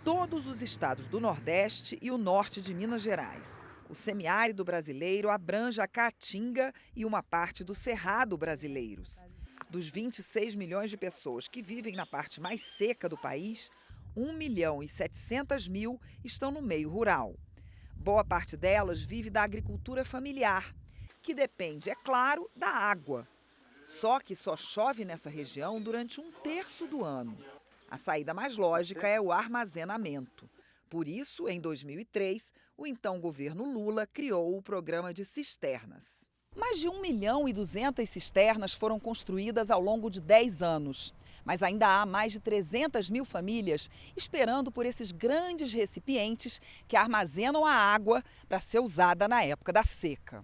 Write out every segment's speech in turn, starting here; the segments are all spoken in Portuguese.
todos os estados do Nordeste e o norte de Minas Gerais. O semiárido brasileiro abrange a Caatinga e uma parte do Cerrado brasileiros. Dos 26 milhões de pessoas que vivem na parte mais seca do país, 1.700.000 estão no meio rural. Boa parte delas vive da agricultura familiar, que depende, é claro, da água. Só que só chove nessa região durante 1/3 do ano. A saída mais lógica é o armazenamento. Por isso, em 2003, o então governo Lula criou o programa de cisternas. Mais de 1.200.000 cisternas foram construídas ao longo de 10 anos. Mas ainda há mais de 300.000 famílias esperando por esses grandes recipientes que armazenam a água para ser usada na época da seca.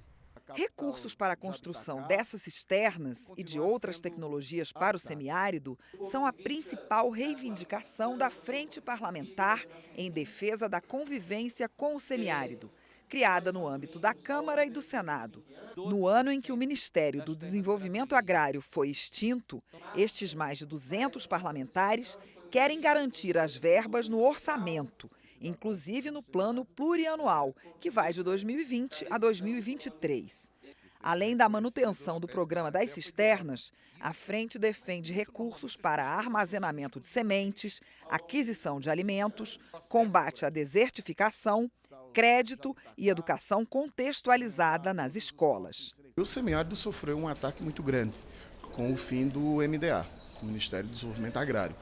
Recursos para a construção dessas cisternas e de outras tecnologias para o semiárido são a principal reivindicação da Frente Parlamentar em Defesa da Convivência com o Semiárido, criada no âmbito da Câmara e do Senado. No ano em que o Ministério do Desenvolvimento Agrário foi extinto, estes mais de 200 parlamentares querem garantir as verbas no orçamento, inclusive no plano plurianual, que vai de 2020 a 2023. Além da manutenção do programa das cisternas, a frente defende recursos para armazenamento de sementes, aquisição de alimentos, combate à desertificação, crédito e educação contextualizada nas escolas. O semiárido sofreu um ataque muito grande com o fim do MDA, o Ministério do Desenvolvimento Agrário.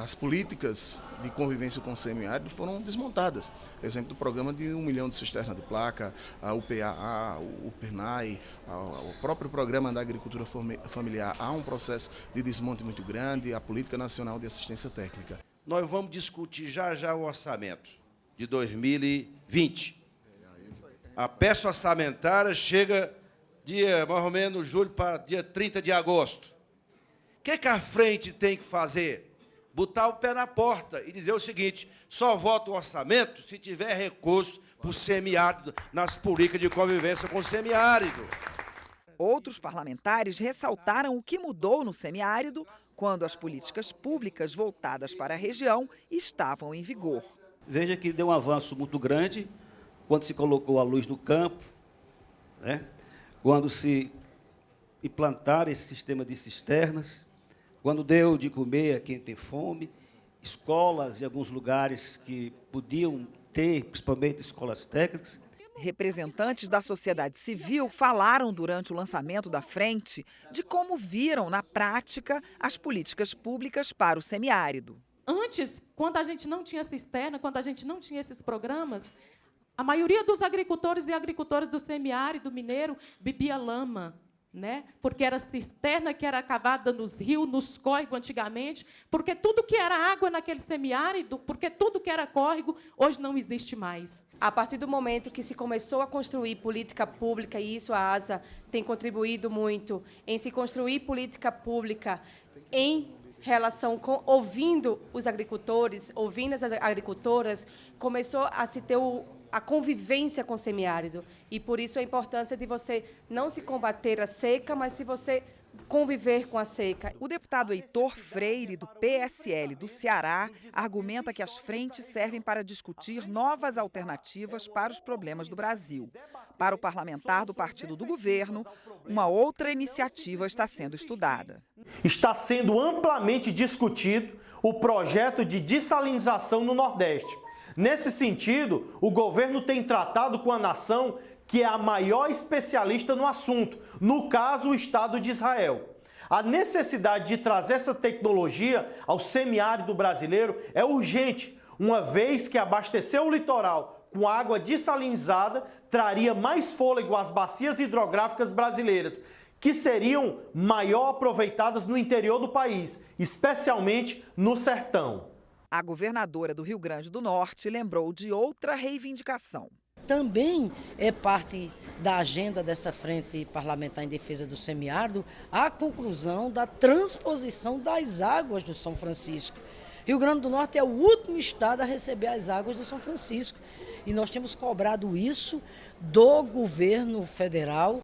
As políticas de convivência com o semiárido foram desmontadas. Exemplo do programa de 1 milhão de cisternas de placa, a UPAA, o PERNAI, o próprio programa da agricultura familiar. Há um processo de desmonte muito grande, a Política Nacional de Assistência Técnica. Nós vamos discutir já o orçamento de 2020. A peça orçamentária chega dia, mais ou menos, julho para dia 30 de agosto. O que a frente tem que fazer? Botar o pé na porta e dizer o seguinte: só vota o orçamento se tiver recurso para o semiárido, nas políticas de convivência com o semiárido. Outros parlamentares ressaltaram o que mudou no semiárido quando as políticas públicas voltadas para a região estavam em vigor. Veja que deu um avanço muito grande quando se colocou a luz no campo, né? Quando se implantaram esse sistema de cisternas, quando deu de comer a quem tem fome, escolas e alguns lugares que podiam ter, principalmente escolas técnicas. Representantes da sociedade civil falaram durante o lançamento da frente de como viram na prática as políticas públicas para o semiárido. Antes, quando a gente não tinha cisterna, quando a gente não tinha esses programas, a maioria dos agricultores e agricultoras do semiárido mineiro bebia lama, né? Porque era cisterna que era cavada nos rios, nos córregos antigamente, porque tudo que era água naquele semiárido, porque tudo que era córrego, hoje não existe mais. A partir do momento que se começou a construir política pública, e isso a ASA tem contribuído muito em se construir política pública em relação com ouvindo os agricultores, ouvindo as agricultoras, começou a se ter a convivência com o semiárido. E, por isso, a importância de você não se combater a seca, mas se você conviver com a seca. O deputado Heitor Freire, do PSL do Ceará, argumenta que as frentes servem para discutir novas alternativas para os problemas do Brasil. Para o parlamentar do partido do governo, uma outra iniciativa está sendo estudada. Está sendo amplamente discutido o projeto de dessalinização no Nordeste. Nesse sentido, o governo tem tratado com a nação que é a maior especialista no assunto, no caso, o Estado de Israel. A necessidade de trazer essa tecnologia ao semiárido brasileiro é urgente, uma vez que abastecer o litoral com água dessalinizada traria mais fôlego às bacias hidrográficas brasileiras, que seriam maior aproveitadas no interior do país, especialmente no sertão. A governadora do Rio Grande do Norte lembrou de outra reivindicação. Também é parte da agenda dessa frente parlamentar em defesa do semiárido a conclusão da transposição das águas do São Francisco. Rio Grande do Norte é o último estado a receber as águas do São Francisco. E nós temos cobrado isso do governo federal